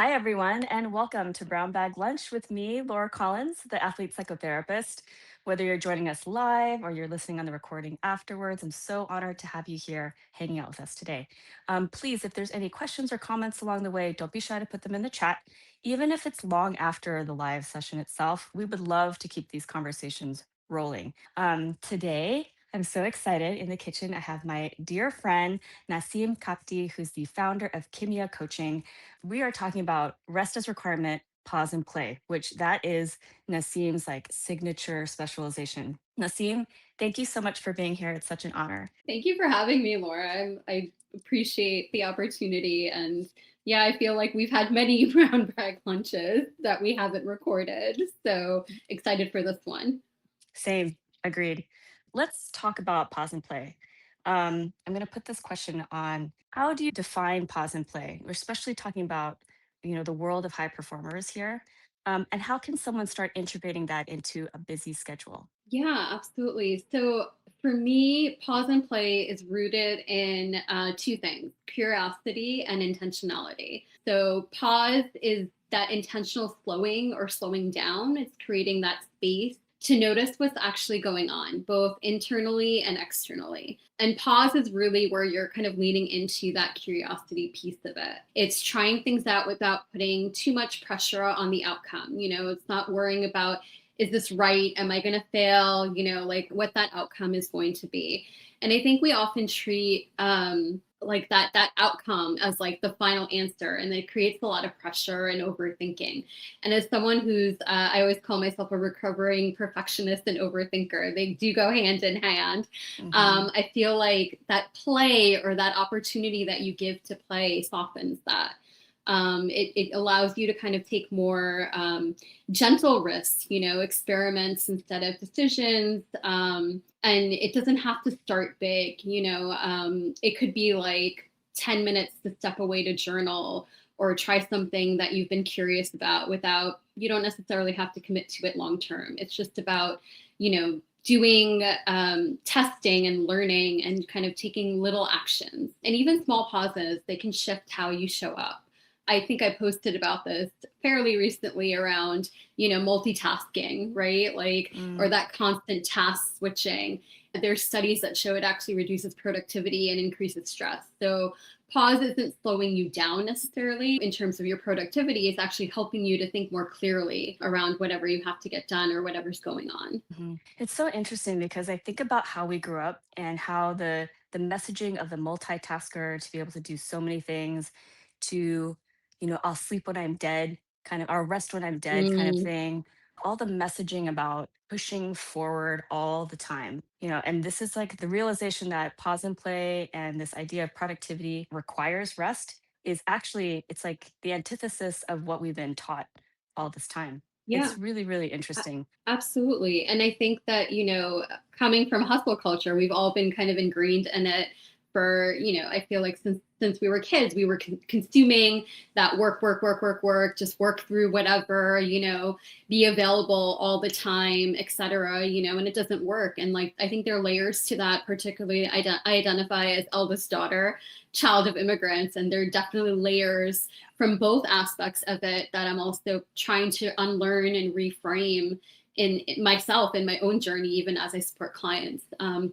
Hi, everyone, and welcome to Brown Bag Lunch with me, Laura Collins, the athlete psychotherapist. Whether you're joining us live or you're listening on the recording afterwards, I'm so honored to have you here hanging out with us today. Please, if there's any questions or comments along the way, don't be shy to put them in the chat. Even if it's long after the live session itself, we would love to keep these conversations rolling. Today, I'm so excited. In the kitchen, I have my dear friend, Naseem Kapdi, who's the founder of Kimiya Coaching. We are talking about rest as requirement, pause and play, which that is Naseem's like signature specialization. Naseem, thank you so much for being here. It's such an honor. Thank you for having me, Laura. I appreciate the opportunity. And yeah, I feel like we've had many brown bag lunches that we haven't recorded. So excited for this one. Same, agreed. Let's talk about pause and play. I'm going to put this question on how do you define pause and play? We're especially talking about, the world of high performers here. And how can someone start integrating that into a busy schedule? Yeah, absolutely. So for me, pause and play is rooted in two things: curiosity and intentionality. So pause is that intentional slowing or slowing down, it's creating that space to notice what's actually going on, both internally and externally. And pause is really where you're kind of leaning into that curiosity piece of it. It's trying things out without putting too much pressure on the outcome. It's not worrying about, is this right? Am I going to fail? Like what that outcome is going to be. And I think we often treat like that outcome as like the final answer, and it creates a lot of pressure and overthinking. And as someone who's I always call myself a recovering perfectionist and overthinker, they do go hand in hand. Mhm. I feel like that play, or that opportunity that you give to play, softens that. It allows you to kind of take more gentle risks, experiments instead of decisions. And it doesn't have to start big. It could be like 10 minutes to step away to journal or try something that you've been curious about, without, you don't necessarily have to commit to it long term. It's just about, doing testing and learning and kind of taking little actions. And even small pauses, they can shift how you show up. I think I posted about this fairly recently around, multitasking, right? Like, or Mm. that constant task switching. There's studies that show it actually reduces productivity and increases stress. So pause isn't slowing you down necessarily in terms of your productivity. It's actually helping you to think more clearly around whatever you have to get done or whatever's going on. Mhm. It's so interesting because I think about how we grew up and how the messaging of the multitasker to be able to do so many things, to, I'll sleep when I'm dead, kind of, or rest when I'm dead kind of Mm, thing. All the messaging about pushing forward all the time, and this is like the realization that pause and play and this idea of productivity requires rest is actually, it's like the antithesis of what we've been taught all this time. yeah. It's really, really A- interesting. Absolutely. And I think that, coming from hustle culture, we've all been kind of ingrained in it for, I feel like since we were kids, we were consuming that work, work, work, work, work, just work through whatever, be available all the time, etc., and it doesn't work. And like, I think there are layers to that. Particularly, I identify as eldest daughter, child of immigrants, and there are definitely layers from both aspects of it that I'm also trying to unlearn and reframe in myself, in my own journey, even as I support clients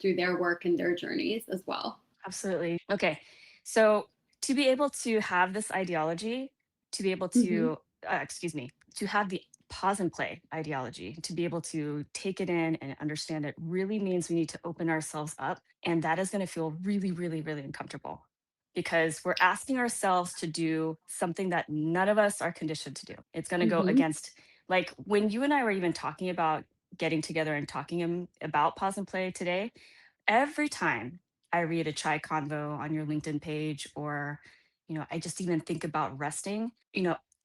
through their work and their journeys as well. Absolutely. Okay. So to be able to have this ideology, to be able Hmm. to, excuse me, to have the pause and play ideology, to be able to take it in and understand it really means we need to open ourselves up. And that is going to feel really, really, really uncomfortable because we're asking ourselves to do something that none of us are conditioned to do. It's going to go Hmm. against, like when you and I were even talking about getting together and talking about pause and play today, every time I read a chai convo on your LinkedIn page, or, I just even think about resting,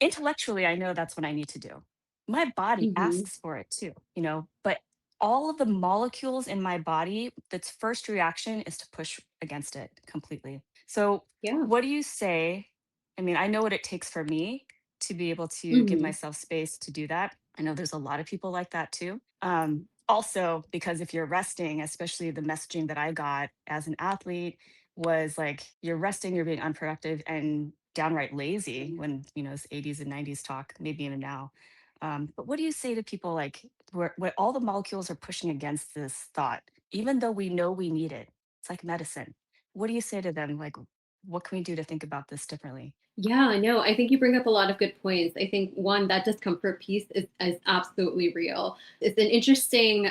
intellectually, I know that's what I need to do. My body Hmm. asks for it too, but all of the molecules in my body, that's first reaction is to push against it completely. So, Yeah. what do you say? I mean, I know what it takes for me to be able to give Hmm. myself space to do that. I know there's a lot of people like that too. Also, because if you're resting, especially the messaging that I got as an athlete was like, you're resting, you're being unproductive. And downright lazy when, it's 80s and 90s talk, maybe even now. But what do you say to people like where all the molecules are pushing against this thought, even though we know we need it? It's like medicine. What do you say to them? Like, what can we do to think about this differently? Yeah, no, I think you bring up a lot of good points. I think one, that discomfort piece is absolutely real. It's an interesting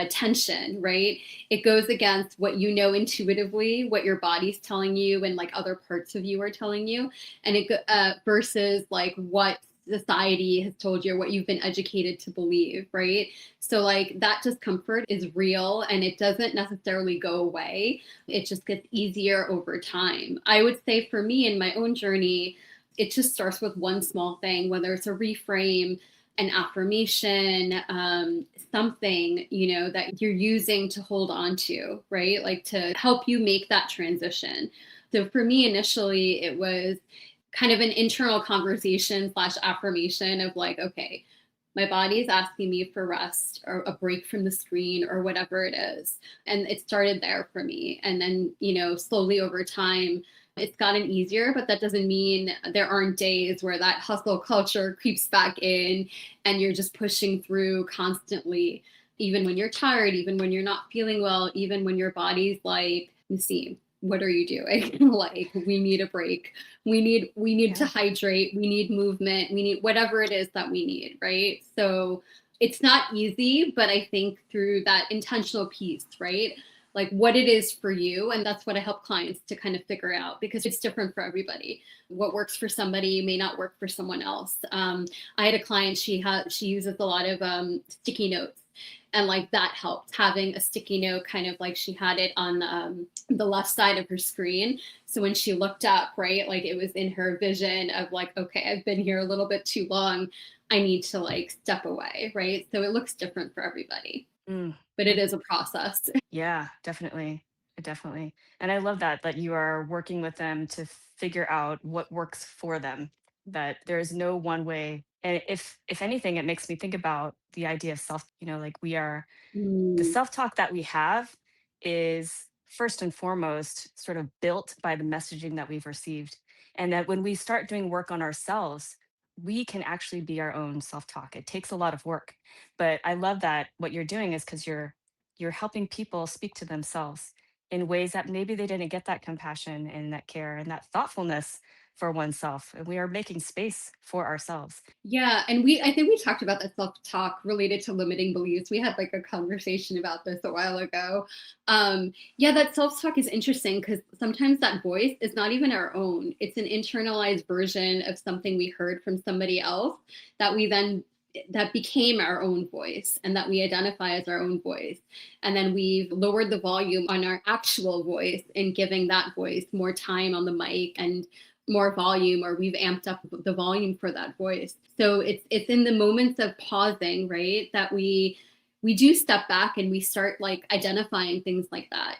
tension, right? It goes against what you know intuitively, what your body's telling you, and like other parts of you are telling you, and versus like what society has told you or what you've been educated to believe, right? So like that discomfort is real and it doesn't necessarily go away. It just gets easier over time. I would say for me in my own journey, it just starts with one small thing, whether it's a reframe, an affirmation, something, that you're using to hold on to, right? Like to help you make that transition. So for me, initially, it was kind of an internal conversation slash affirmation of like, okay, my body is asking me for rest or a break from the screen or whatever it is. And it started there for me. And then, slowly over time, it's gotten easier, but that doesn't mean there aren't days where that hustle culture creeps back in and you're just pushing through constantly, even when you're tired, even when you're not feeling well, even when your body's like, Naseem, what are you doing? Like, we need a break. We need to Yeah. hydrate, we need movement, we need whatever it is that we need, right? So it's not easy, but I think through that intentional piece, right? Like what it is for you. And that's what I help clients to kind of figure out because it's different for everybody. What works for somebody may not work for someone else. I had a client, she uses a lot of sticky notes. And like that helped having a sticky note, kind of like she had it on the left side of her screen. So when she looked up, right, like it was in her vision of like, okay, I've been here a little bit too long. I need to like step away, right? So it looks different for everybody, Mm. but it is a process. Yeah, definitely. Definitely. And I love that you are working with them to figure out what works for them, that there's no one way. And if anything, it makes me think about the idea of self, like we are the Mm, self-talk that we have is first and foremost sort of built by the messaging that we've received. And that when we start doing work on ourselves, we can actually be our own self-talk. It takes a lot of work. But I love that what you're doing is because you're helping people speak to themselves in ways that maybe they didn't get that compassion and that care and that thoughtfulness for oneself. And we are making space for ourselves. yeah, and I think we talked about that self-talk related to limiting beliefs. We had like a conversation about this a while ago. Yeah, that self-talk is interesting because sometimes that voice is not even our own. It's an internalized version of something we heard from somebody else that we then that became our own voice and that we identify as our own voice. And then we've lowered the volume on our actual voice and giving that voice more time on the mic and more volume, or we've amped up the volume for that voice. So it's in the moments of pausing, right, that we do step back and we start like identifying things like that,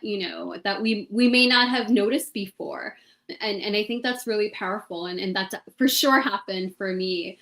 that we may not have noticed before. And I think that's really powerful. And that's for sure happened for me.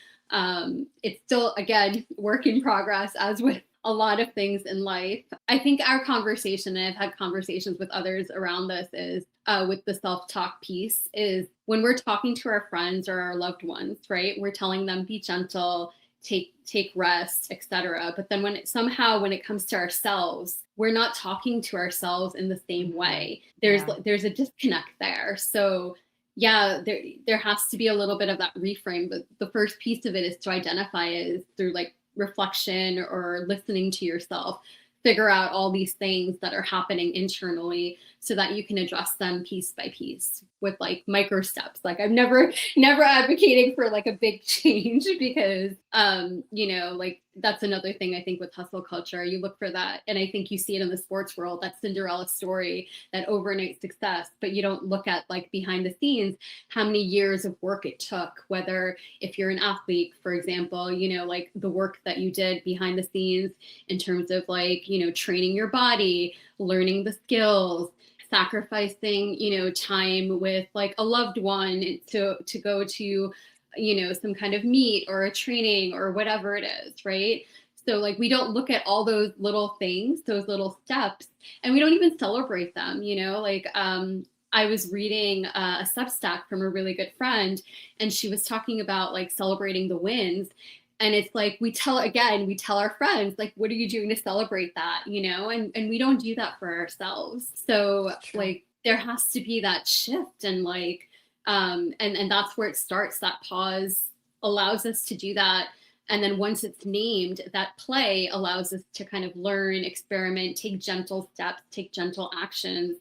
It's still, again, work in progress, as with a lot of things in life. I think our conversation, and I've had conversations with others around this, is with the self-talk piece, is when we're talking to our friends or our loved ones, right? We're telling them be gentle, take rest, etc. But then when it comes to ourselves, we're not talking to ourselves in the same Mhm. way. Yeah. There's a disconnect there. So yeah, there has to be a little bit of that reframe. But the first piece of it is to identify is through like reflection or listening to yourself, figure out all these things that are happening internally so that you can address them piece by piece with like micro steps. Like I'm never advocating for like a big change because like that's another thing I think with hustle culture. You look for that, and I think you see it in the sports world, that Cinderella story, that overnight success, but you don't look at like behind the scenes how many years of work it took, whether if you're an athlete, for example, like the work that you did behind the scenes in terms of like, training your body, learning the skills, sacrificing, time with like a loved one to go to, some kind of meet or a training or whatever it is, right? So like we don't look at all those little things, those little steps, and we don't even celebrate them, like I was reading a Substack from a really good friend, and she was talking about like celebrating the wins. And it's like we tell our friends, like, what are you doing to celebrate that? And we don't do that for ourselves. So It's true. like there has to be that shift, and like and that's where it starts. That pause allows us to do that. And then once it's named, that play allows us to kind of learn, experiment, take gentle steps, take gentle actions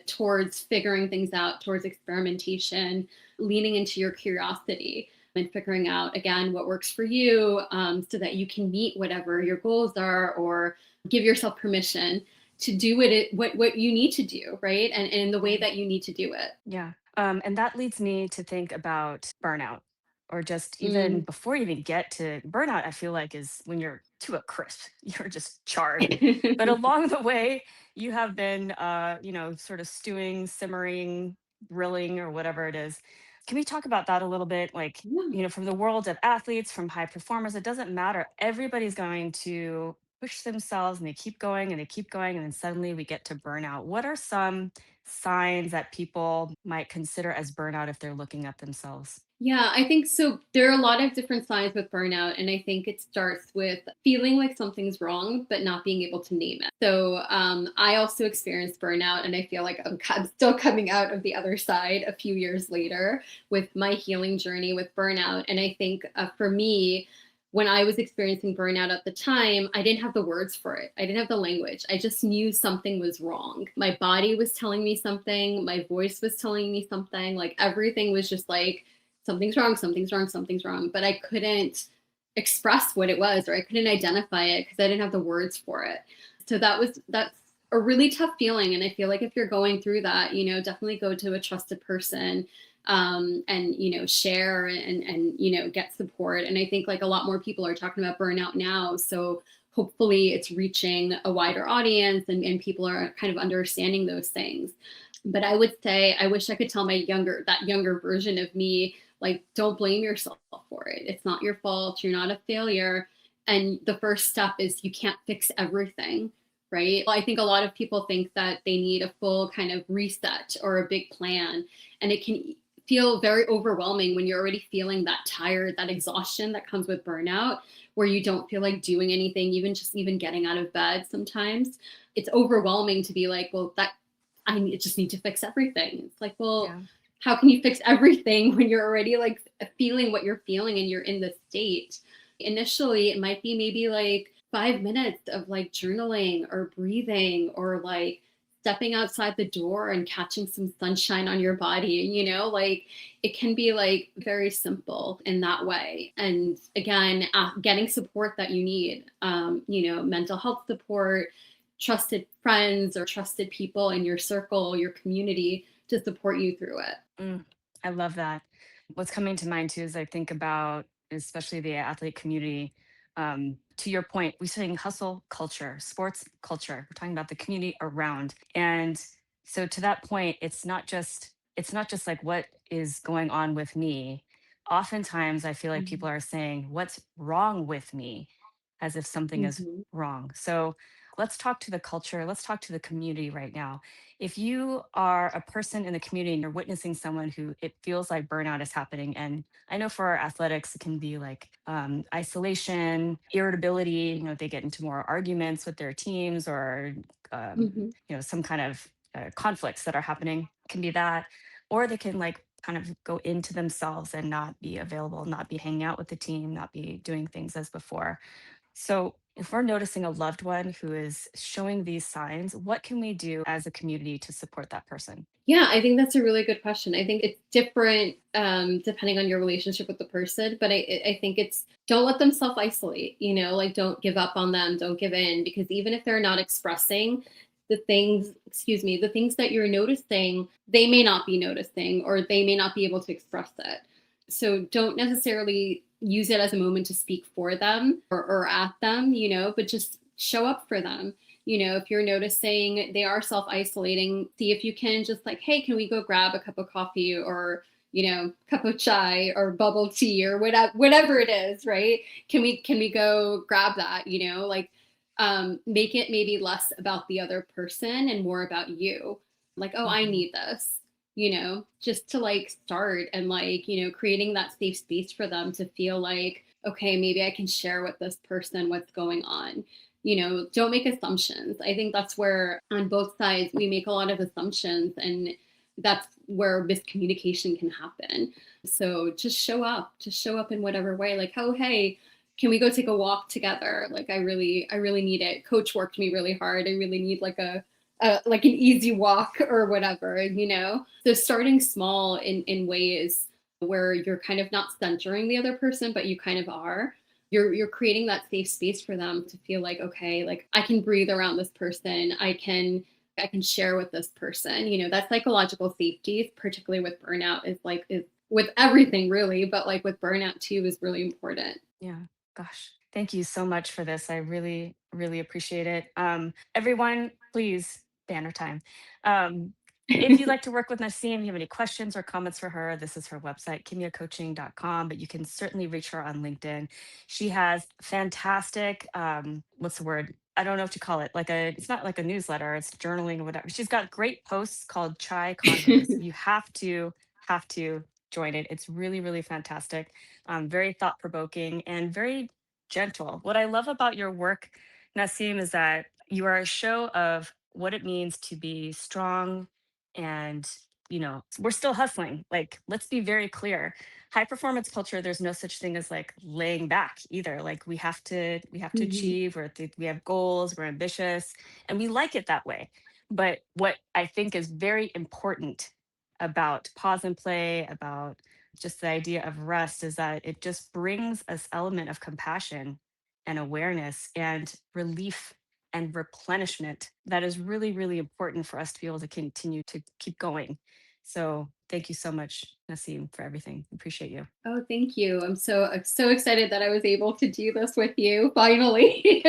towards figuring things out, towards experimentation, leaning into your curiosity and figuring out again what works for you, so that you can meet whatever your goals are, or give yourself permission to do what you need to do, right? And in the way Yeah. that you need to do it. Yeah. And that leads me to think about burnout, or just even Mm. before you even get to burnout, I feel like is when you're to a crisp, you're just charred. But along the way, you have been, sort of stewing, simmering, grilling, or whatever it is. Can we talk about that a little bit? Like, Yeah. from the world of athletes, from high performers, it doesn't matter. Everybody's going to push themselves and they keep going and they keep going. And then suddenly we get to burnout. What are some signs that people might consider as burnout if they're looking at themselves? Yeah, I think so. There are a lot of different signs with burnout, and I think it starts with feeling like something's wrong, but not being able to name it. So, I also experienced burnout, and I feel like I'm still coming out of the other side a few years later with my healing journey with burnout. And I think for me, when I was experiencing burnout at the time, I didn't have the words for it. I didn't have the language. I just knew something was wrong. My body was telling me something. My voice was telling me something. Like everything was just like, something's wrong, something's wrong, something's wrong. But I couldn't express what it was, or I couldn't identify it because I didn't have the words for it. So that's a really tough feeling. And I feel like if you're going through that, definitely go to a trusted person, and share and get support. And I think like a lot more people are talking about burnout now. So hopefully it's reaching a wider audience, and people are kind of understanding those things. But I would say I wish I could tell that younger version of me, like, don't blame yourself for it. It's not your fault. You're not a failure. And the first step is you can't fix everything, right? Well, I think a lot of people think that they need a full kind of reset or a big plan. And it can feel very overwhelming when you're already feeling that tired, that exhaustion that comes with burnout, where you don't feel like doing anything, even getting out of bed sometimes. It's overwhelming to be like, well, just need to fix everything. It's like, well, Yeah. how can you fix everything when you're already like feeling what you're feeling and you're in the state? Initially, it might be maybe like 5 minutes of like journaling or breathing, or like stepping outside the door and catching some sunshine on your body. Like it can be like very simple in that way. And again, getting support that you need, mental health support, trusted friends or trusted people in your circle, your community to support you through it. Mm, I love that. What's coming to mind too is I think about especially the athlete community. To your point, we're saying hustle culture, sports culture. We're talking about the community around. And so to that point, it's not just like what is going on with me. Oftentimes I feel like people Mhm. are saying, what's wrong with me? As if something is Mhm. wrong. So let's talk to the culture. Let's talk to the community right now. If you are a person in the community and you're witnessing someone who it feels like burnout is happening, and I know for our athletics it can be like isolation, irritability, they get into more arguments with their teams, or Mhm. some kind of conflicts that are happening, can be that, or they can like kind of go into themselves and not be available, not be hanging out with the team, not be doing things as before. So, if we're noticing a loved one who is showing these signs, what can we do as a community to support that person? Yeah, I think that's a really good question. I think it's different depending on your relationship with the person, but I think it's don't let them self isolate. Like don't give up on them, don't give in, because even if they're not expressing the things that you're noticing, they may not be noticing, or they may not be able to express it. So don't necessarily use it as a moment to speak for them, or at them, but just show up for them. If you're noticing they are self isolating, see if you can just like, hey, can we go grab a cup of coffee, or, cup of chai or bubble tea, or whatever it is, right? Can we go grab that, like, make it maybe less about the other person and more about you. Like, oh, I Mhm. need this. just to like start and like, creating that safe space for them to feel like, okay, maybe I can share with this person what's going on. Don't make assumptions. I think that's where on both sides we make a lot of assumptions, and that's where miscommunication can happen. So just show up in whatever way. Like, oh, hey, can we go take a walk together? Like, I really need it. Coach worked me really hard. I really need like like an easy walk or whatever. So starting small in ways where you're kind of not centering the other person, but you kind of are. You're creating that safe space for them to feel like, okay, like I can breathe around this person. I can share with this person. That psychological safety, particularly with burnout, is with everything really, but like with burnout too, is really important. Yeah. Gosh, thank you so much for this. I really, really appreciate it. Everyone, please, banner time. Um, if you'd like to work with Naseem, you have any questions or comments for her, this is her website, kimiyacoaching.com, but you can certainly reach her on LinkedIn. She has fantastic, what's the word? I don't know what you call it. It's not like a newsletter, it's journaling or whatever. She's got great posts called Chai Convos. You have to join it. It's really, really fantastic, very thought provoking, and very gentle. What I love about your work, Nassim, is that you are a show of what it means to be strong. And, we're still hustling. Like, let's be very clear. High performance culture, there's no such thing as like laying back either. Like, we have to Mhm. achieve, we have goals, we're ambitious, and we like it that way. But what I think is very important about pause and play, about just the idea of rest, is that it just brings us element of compassion and awareness and relief and replenishment that is really, really important for us to be able to continue to keep going. So thank you so much, Nassim, for everything. Appreciate you. Oh, thank you. I'm so excited that I was able to do this with you finally.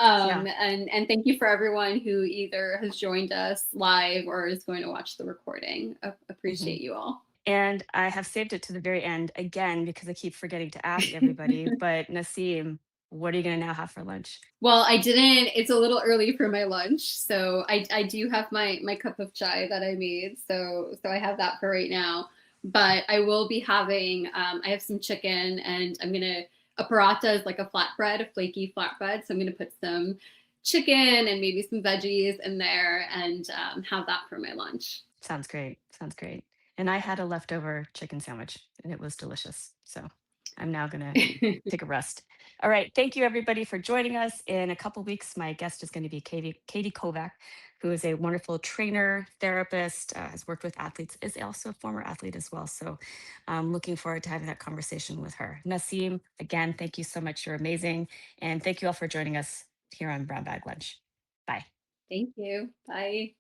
Yeah. And thank you for everyone who either has joined us live or is going to watch the recording. Mhm. Appreciate you all. And I have saved it to the very end again because I keep forgetting to ask everybody. But Nassim, what are you going to now have for lunch? Well, I didn't. It's a little early for my lunch, so I do have my cup of chai that I made. So I have that for right now. But I will be having. I have some chicken, and I'm gonna a paratha is like a flatbread, a flaky flatbread. So I'm gonna put some chicken and maybe some veggies in there, and have that for my lunch. Sounds great. Sounds great. And I had a leftover chicken sandwich and it was delicious. So I'm now going to take a rest. All right. Thank you, everybody, for joining us. In a couple weeks, my guest is going to be Katie Kovac, who is a wonderful trainer, therapist, has worked with athletes, is also a former athlete as well. So I'm looking forward to having that conversation with her. Naseem, again, thank you so much. You're amazing. And thank you all for joining us here on Brown Bag Lunch. Bye. Thank you. Bye.